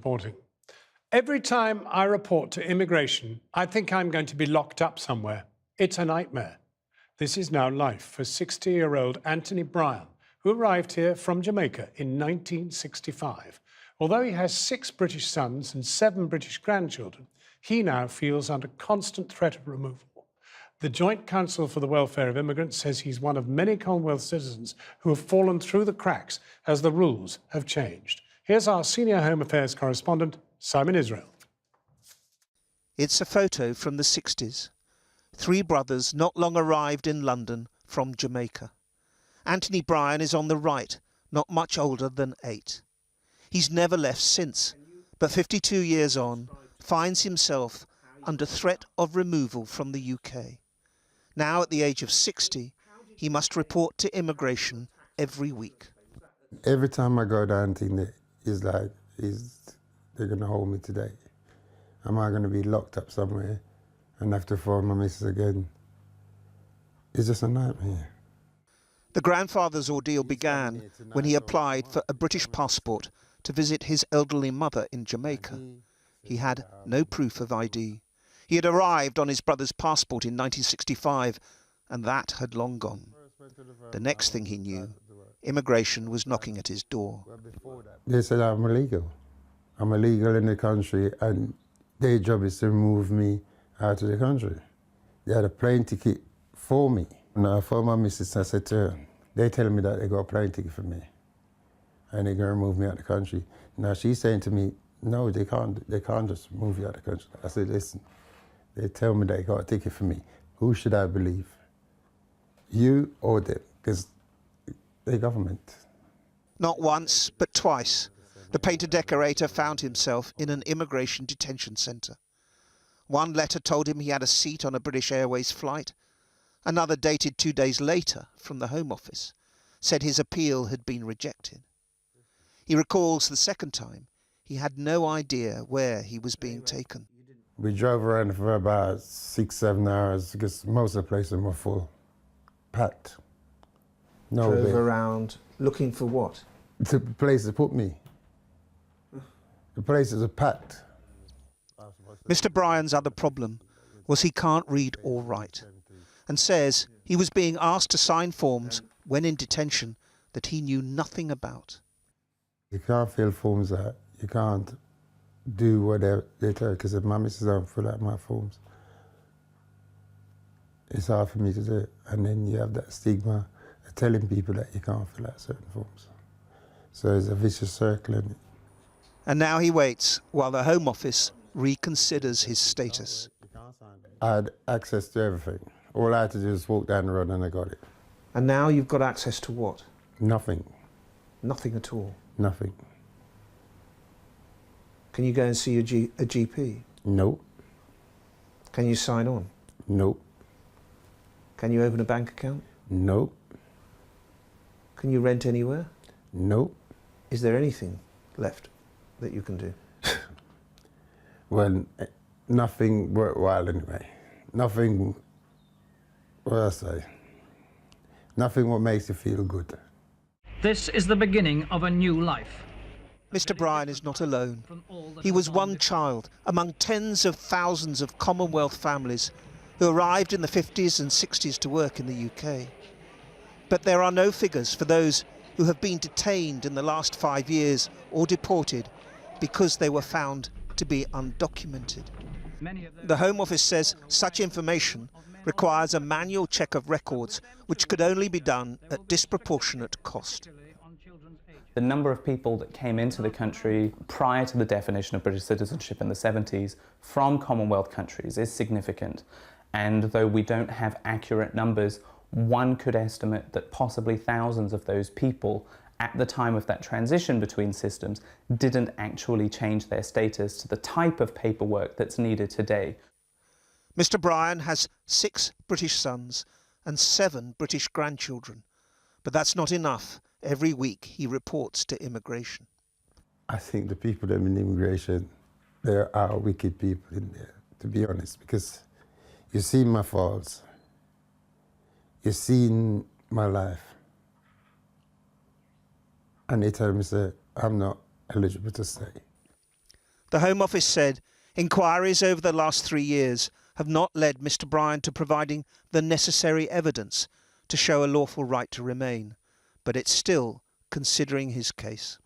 reporting. Every time I report to immigration, I think I'm going to be locked up somewhere. It's a nightmare. This is now life for 60-year-old Anthony Bryan, who arrived here from Jamaica in 1965. Although he has 6 British sons and 7 British grandchildren, he now feels under constant threat of removal. The Joint Council for the Welfare of Immigrants says he's one of many Commonwealth citizens who have fallen through the cracks as the rules have changed. Here's our senior Home Affairs correspondent, Simon Israel. It's a photo from the 60s. 3 brothers not long arrived in London from Jamaica. Anthony Bryan is on the right, not much older than 8. He's never left since, but 52 years on, finds himself under threat of removal from the UK. Now, at the age of 60, he must report to immigration every week. Every time I go down, it's like, they're going to hold me today. Am I going to be locked up somewhere and have to phone my missus again? It's just a nightmare. The grandfather's ordeal began when he applied for a British passport to visit his elderly mother in Jamaica. He had no proof of ID. He had arrived on his brother's passport in 1965, and that had long gone. The next thing he knew, immigration was knocking at his door. They said I'm illegal. I'm illegal in the country, and their job is to remove me out of the country. They had a plane ticket for me. And I phoned my missus, I said to her, they tell me that they got a plane ticket for me, and they're going to remove me out of the country. Now she's saying to me, no, they can't just move you out of the country. I said, listen, they tell me they got a ticket for me. Who should I believe? You or them? Because they're government. Not once, but twice, the painter decorator found himself in an immigration detention centre. One letter told him he had a seat on a British Airways flight. Another, dated 2 days later from the Home Office, said his appeal had been rejected. He recalls the second time he had no idea where he was being taken. We drove around for about 6-7 hours because most of the places were full, packed. No Drove bed. around looking for what? The place to put me. The places are packed. Mr. Bryan's other problem was he can't read or write, and says he was being asked to sign forms when in detention that he knew nothing about. You can't fill forms out. You can't do whatever they tell you, because if my missus don't fill out my forms, it's hard for me to do it. And then you have that stigma of telling people that you can't fill out certain forms. So it's a vicious circle, isn't it? And now he waits while the Home Office reconsiders his status. I had access to everything. All I had to do was walk down the road and I got it. And now you've got access to what? Nothing. Nothing at all? Nothing. Can you go and see a GP? Nope. Can you sign on? Nope. Can you open a bank account? Nope. Can you rent anywhere? Nope. Is there anything left that you can do? Well, nothing worthwhile anyway. Nothing, what I say, nothing what makes you feel good. This is the beginning of a new life. Mr. Bryan is not alone. He was one child among tens of thousands of Commonwealth families who arrived in the 50s and 60s to work in the UK. But there are no figures for those who have been detained in the last 5 years or deported because they were found to be undocumented. The Home Office says such information requires a manual check of records, which could only be done at disproportionate cost. The number of people that came into the country prior to the definition of British citizenship in the 70s from Commonwealth countries is significant. And though we don't have accurate numbers, one could estimate that possibly thousands of those people at the time of that transition between systems didn't actually change their status to the type of paperwork that's needed today. Mr. Bryan has 6 British sons and 7 British grandchildren, but that's not enough. Every week he reports to immigration. I think the people that are in immigration, there are wicked people in there, to be honest, because you've seen my faults, you've seen my life, and they tell me, say, I'm not eligible to stay. The Home Office said inquiries over the last 3 years have not led Mr Bryan to providing the necessary evidence to show a lawful right to remain, but it's still considering his case.